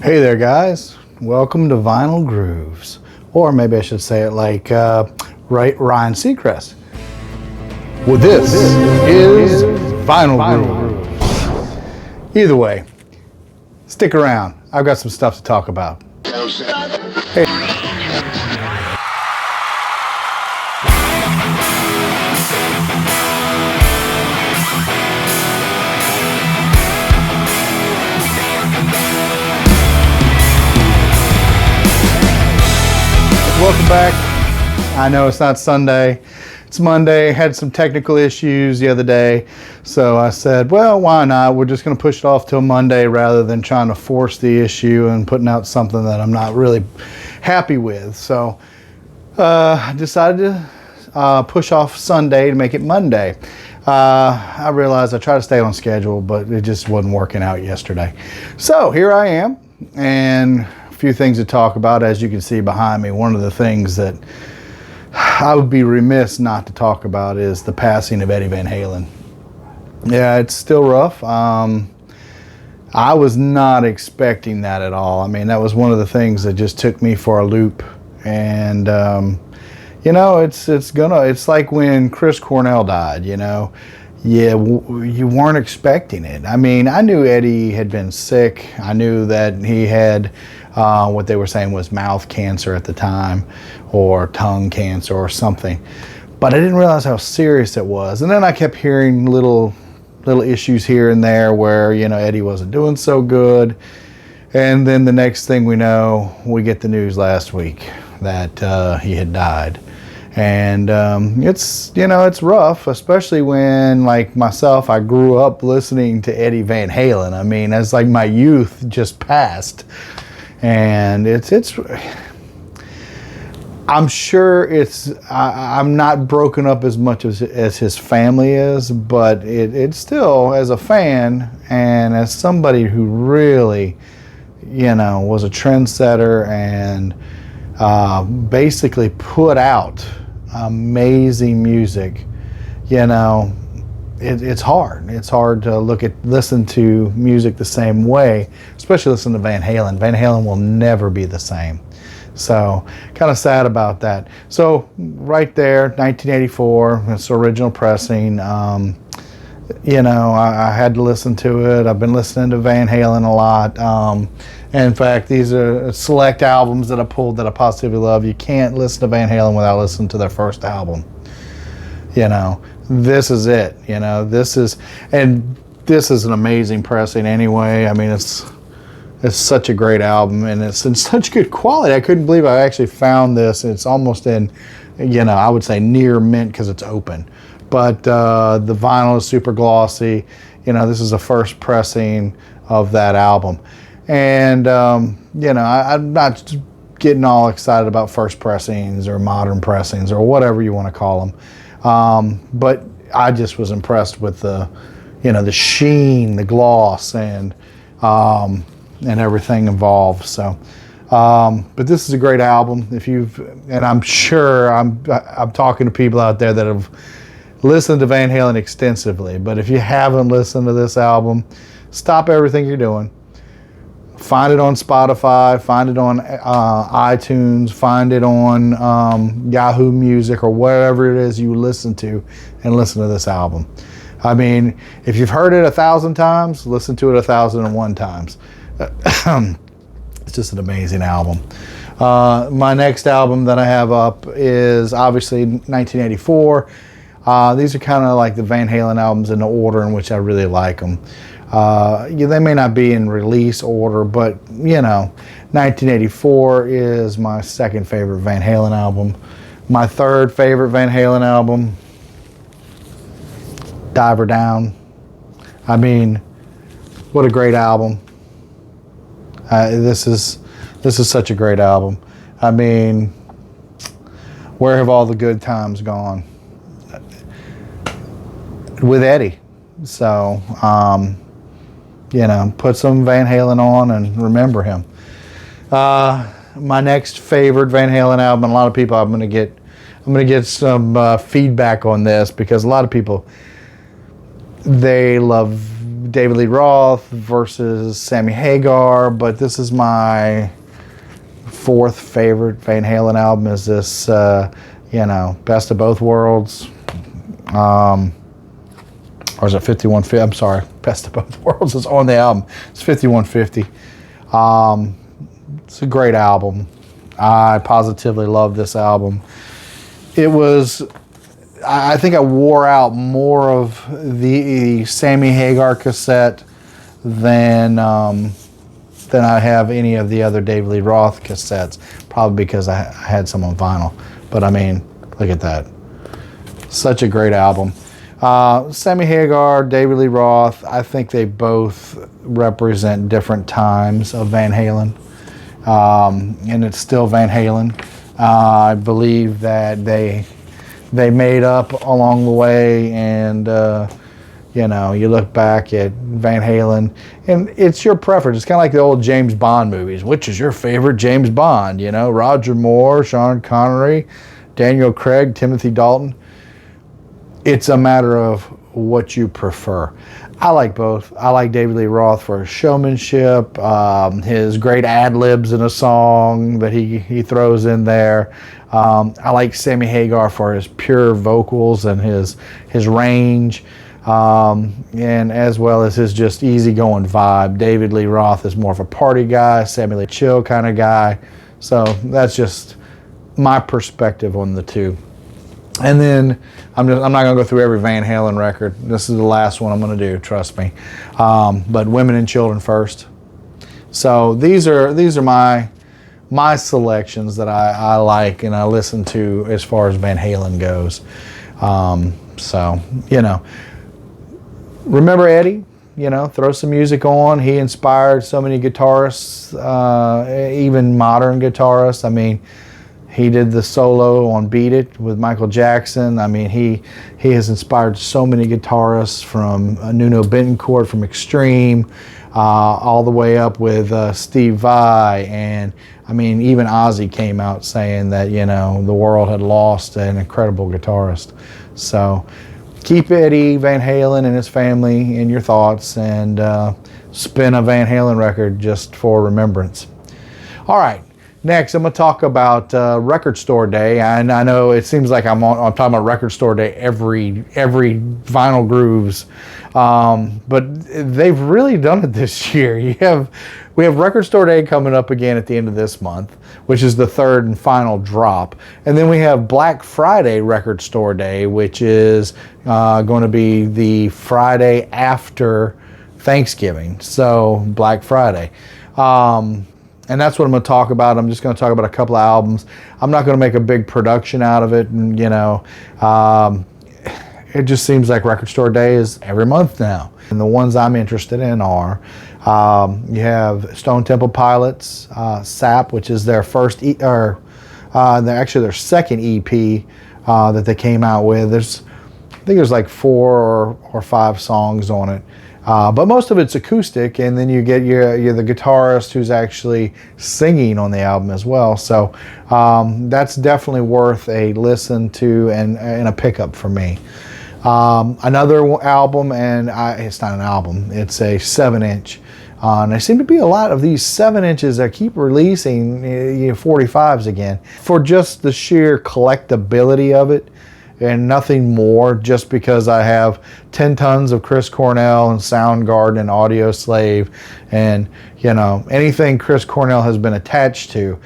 Hey there, guys. Welcome to Vinyl Grooves. Or maybe I should say it like Ryan Seacrest. Well, this is Vinyl Grooves. Either way, stick around. I've got some stuff to talk about. Hey. Welcome back. I know it's not Sunday, it's Monday. Had some technical issues the other day, so I said, well, why not? We're just going to push it off till Monday rather than trying to force the issue and putting out something that I'm not really happy with. So I decided to push off Sunday to make it Monday. I realized I tried to stay on schedule, but it just wasn't working out yesterday. So here I am, and few things to talk about. As you can see behind me, one of the things that I would be remiss not to talk about is the passing of Eddie Van Halen. Yeah, it's still rough. I was not expecting that at all. I mean, that was one of the things that just took me for a loop. And you know, it's like when Chris Cornell died, you know. Yeah, you weren't expecting it. I mean, I knew Eddie had been sick. I knew that he had what they were saying was mouth cancer at the time, or tongue cancer or something. But I didn't realize how serious it was. And then I kept hearing little issues here and there where, you know, Eddie wasn't doing so good. And then the next thing we know, we get the news last week that he had died. And it's, you know, it's rough, especially when, like myself, I grew up listening to Eddie Van Halen. I mean, it's like my youth just passed. And it's I'm sure I'm not broken up as much as his family is, but it's still, as a fan and as somebody who really, you know, was a trendsetter and basically put out amazing music, you know, it's hard. It's hard to listen to music the same way, especially listen to Van Halen. Van Halen will never be the same. So kind of sad about that. So right there, 1984, it's original pressing. You know, I had to listen to it. I've been listening to Van Halen a lot. And in fact, these are select albums that I pulled that I positively love. You can't listen to Van Halen without listening to their first album. You know, this is it. You know, this is an amazing pressing anyway. I mean, it's such a great album, and it's in such good quality. I couldn't believe I actually found this. It's almost in, you know, I would say near mint because it's open. But the vinyl is super glossy. You know, this is the first pressing of that album. And, you know, I'm not getting all excited about first pressings or modern pressings or whatever you want to call them. But I just was impressed with the, you know, the sheen, the gloss, and everything involved. So, but this is a great album. And I'm sure I'm talking to people out there that have listened to Van Halen extensively. But if you haven't listened to this album, stop everything you're doing. Find it on Spotify, find it on iTunes, find it on Yahoo Music or whatever it is you listen to, and listen to this album. I mean, if you've heard it 1,000 times, listen to it 1,001 times. It's just an amazing album. My next album that I have up is obviously 1984. These are kind of like the Van Halen albums in the order in which I really like them. They may not be in release order, but, you know, 1984 is my second favorite Van Halen album. My third favorite Van Halen album, Diver Down. I mean, what a great album. This is such a great album. I mean, where have all the good times gone? With Eddie. So, you know, put some Van Halen on and remember him. My next favorite Van Halen album, and a lot of people, I'm gonna get some feedback on this, because a lot of people, they love David Lee Roth versus Sammy Hagar, but this is my fourth favorite Van Halen album. Is this, Best of Both Worlds, or is it 5150? I'm sorry, Best of Both Worlds is on the album. It's 5150. It's a great album. I positively love this album. It was, I think I wore out more of the Sammy Hagar cassette than I have any of the other David Lee Roth cassettes, probably because I had some on vinyl. But I mean, look at that. Such a great album. Sammy Hagar, David Lee Roth, I think they both represent different times of Van Halen. And it's still Van Halen. I believe that they made up along the way, and you look back at Van Halen, and it's your preference. It's kind of like the old James Bond movies. Which is your favorite James Bond? Roger Moore, Sean Connery, Daniel Craig, Timothy Dalton. It's a matter of what you prefer. I like both. I like David Lee Roth for his showmanship, his great ad-libs in a song that he throws in there. I like Sammy Hagar for his pure vocals and his range, and as well as his just easygoing vibe. David Lee Roth is more of a party guy, Sammy Lee chill kind of guy. So that's just my perspective on the two. And then I'm not going to go through every Van Halen record. This is the last one I'm going to do, trust me. But Women and Children first. So these are my selections that I like and I listen to as far as Van Halen goes. Remember Eddie? Throw some music on. He inspired so many guitarists, even modern guitarists. I mean, he did the solo on Beat It with Michael Jackson. I mean, he has inspired so many guitarists, from Nuno Bettencourt from Extreme, all the way up with Steve Vai. And I mean, even Ozzy came out saying that, the world had lost an incredible guitarist. So keep Eddie Van Halen and his family in your thoughts, and spin a Van Halen record just for remembrance. All right. Next, I'm going to talk about Record Store Day. And I know it seems like I'm talking about Record Store Day every Vinyl Grooves, but they've really done it this year. We have Record Store Day coming up again at the end of this month, which is the third and final drop, and then we have Black Friday Record Store Day, which is going to be the Friday after Thanksgiving. So Black Friday. And that's what I'm going to talk about. I'm just going to talk about a couple of albums. I'm not going to make a big production out of it. And, it just seems like Record Store Day is every month now. And the ones I'm interested in are, you have Stone Temple Pilots, SAP, which is their first, their second EP that they came out with. I think there's like 4 or 5 songs on it. But most of it's acoustic, and then you get you're the guitarist who's actually singing on the album as well. So that's definitely worth a listen to and a pickup for me. Another album, and it's not an album, it's a 7-inch. And there seem to be a lot of these 7-inches that keep releasing 45s again, for just the sheer collectability of it. And nothing more, just because I have 10 tons of Chris Cornell and Soundgarden and Audio Slave, and anything Chris Cornell has been attached to,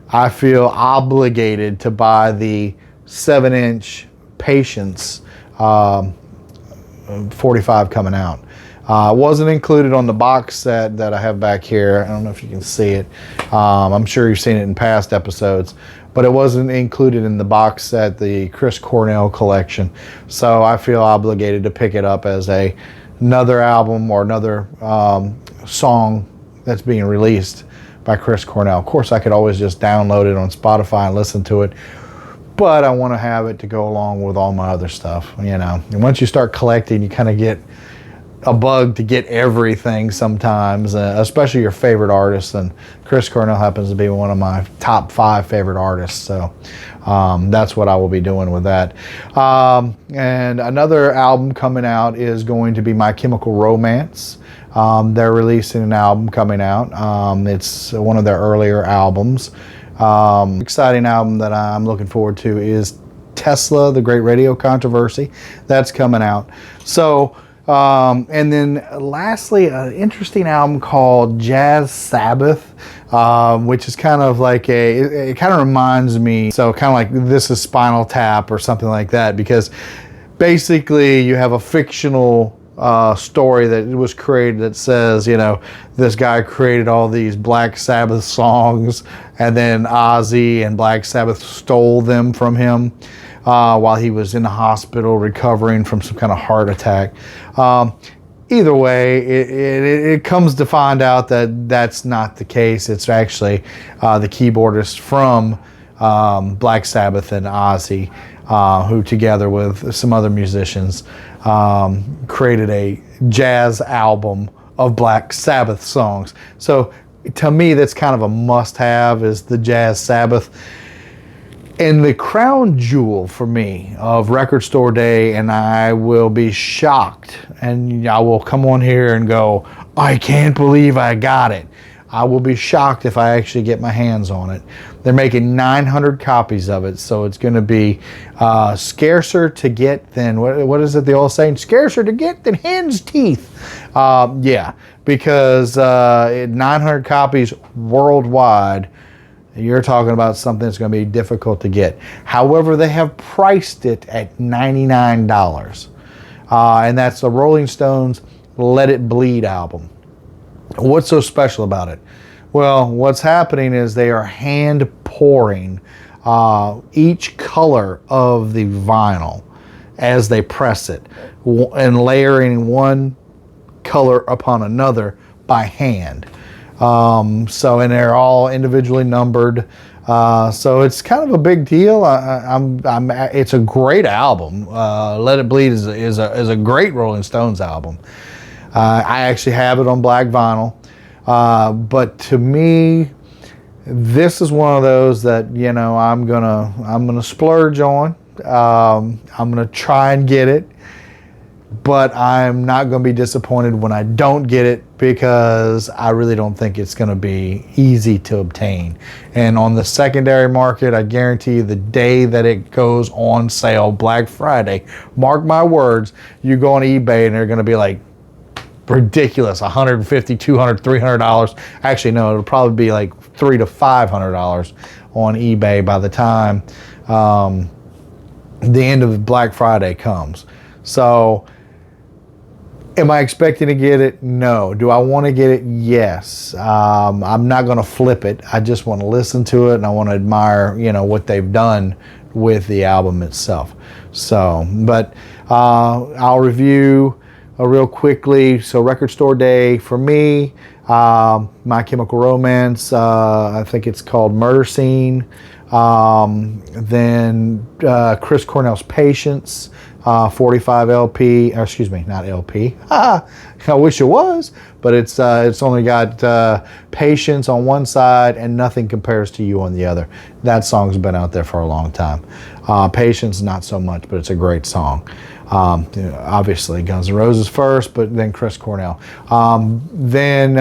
I feel obligated to buy the 7-inch Patience 45 coming out. Wasn't included on the box set that I have back here. I don't know if you can see it. I'm sure you've seen it in past episodes, but it wasn't included in the box set, the Chris Cornell collection. So I feel obligated to pick it up as another album or another song that's being released by Chris Cornell. Of course, I could always just download it on Spotify and listen to it, but I want to have it to go along with all my other stuff, And once you start collecting, you kind of get a bug to get everything sometimes, especially your favorite artists. And Chris Cornell happens to be one of my top 5 favorite artists. So that's what I will be doing with that. And another album coming out is going to be My Chemical Romance. They're releasing an album coming out. It's one of their earlier albums. Exciting album that I'm looking forward to is Tesla, The Great Radio Controversy. That's coming out. So, and then lastly, an interesting album called Jazz Sabbath, which is kind of like it kind of reminds me, so kind of like This Is Spinal Tap or something like that, because basically you have a fictional story that was created that says, you know, this guy created all these Black Sabbath songs, and then Ozzy and Black Sabbath stole them from him while he was in the hospital recovering from some kind of heart attack. Either way, it comes to find out that that's not the case. It's actually the keyboardist from Black Sabbath and Ozzy, who together with some other musicians created a jazz album of Black Sabbath songs. So to me, that's kind of a must-have, is the Jazz Sabbath. And the crown jewel for me of Record Store Day, and I will be shocked, and I will come on here and go, I can't believe I got it. I will be shocked if I actually get my hands on it. They're making 900 copies of it, so it's going to be scarcer to get than, what is it the old saying? Scarcer to get than hen's teeth. Yeah, because 900 copies worldwide, you're talking about something that's going to be difficult to get. However, they have priced it at $99. And that's the Rolling Stones Let It Bleed album. What's so special about it? Well, what's happening is they are hand pouring each color of the vinyl as they press it, and layering one color upon another by hand. So, and they're all individually numbered. So it's kind of a big deal. It's a great album. Let It Bleed is a great Rolling Stones album. I actually have it on black vinyl. But to me, this is one of those that, you know, I'm gonna splurge on. I'm gonna try and get it, but I'm not going to be disappointed when I don't get it, because I really don't think it's going to be easy to obtain. And on the secondary market, I guarantee you, the day that it goes on sale, Black Friday, mark my words, you go on eBay and they're going to be like ridiculous, $150, $200, $300. Actually, no, it'll probably be like $300 to $500 on eBay by the time the end of Black Friday comes. So, am I expecting to get it? No. Do I want to get it? Yes. I'm not going to flip it. I just want to listen to it, and I want to admire, you know, what they've done with the album itself. So, but I'll review real quickly. So, Record Store Day for me, My Chemical Romance, I think it's called Murder Scene. Then Chris Cornell's Patience, 45 LP, or excuse me, not LP. I wish it was, but it's only got Patience on one side and Nothing Compares to You on the other. That song's been out there for a long time. Patience, not so much, but it's a great song. Obviously, Guns N' Roses first, but then Chris Cornell. Then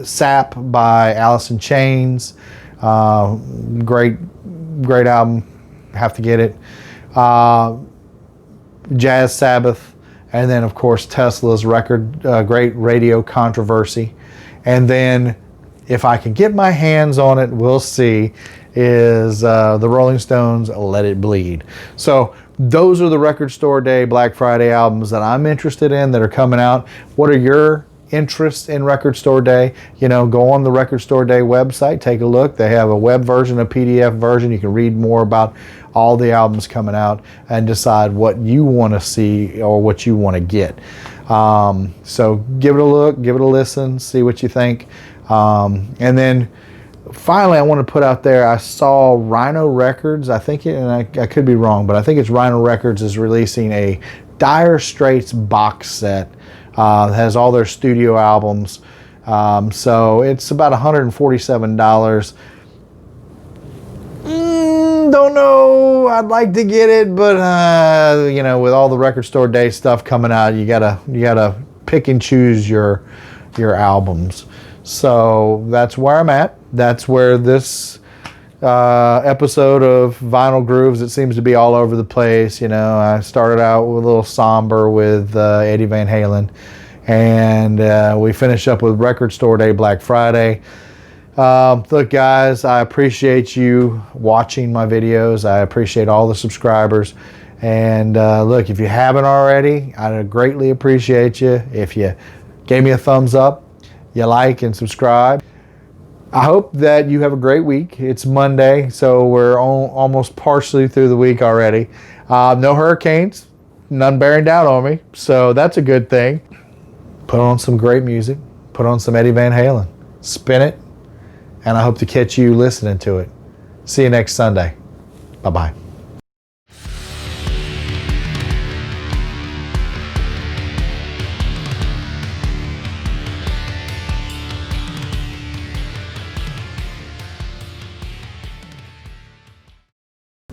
Sap by Alice in Chains. Great album. Have to get it. Jazz Sabbath, and then of course Tesla's Great Radio Controversy. And then, if I can get my hands on it, we'll see, is the Rolling Stones Let It Bleed. So those are the Record Store Day Black Friday albums that I'm interested in that are coming out. What are your interests in Record Store Day? You know, go on the Record Store Day website, take a look. They have a web version, a PDF version. You can read more about all the albums coming out and decide what you want to see or what you want to get. So give it a look, give it a listen, see what you think. And then finally, I want to put out there, I saw Rhino Records, I think, and I could be wrong, but I think it's Rhino Records is releasing a Dire Straits box set It has all their studio albums. So it's about $147. Don't know. I'd like to get it, but you know, with all the Record Store Day stuff coming out, you gotta pick and choose your albums. So that's where I'm at. That's where this episode of Vinyl Grooves, it seems to be all over the place. You know, I started out with a little somber with Eddie Van Halen, and we finish up with Record Store Day, Black Friday. Look, guys, I appreciate you watching my videos. I appreciate all the subscribers. And look, if you haven't already, I greatly appreciate you. If you gave me a thumbs up, you like and subscribe. I hope that you have a great week. It's Monday, so we're almost partially through the week already. No hurricanes, none bearing down on me, so that's a good thing. Put on some great music. Put on some Eddie Van Halen. Spin it. And I hope to catch you listening to it. See you next Sunday. Bye-bye.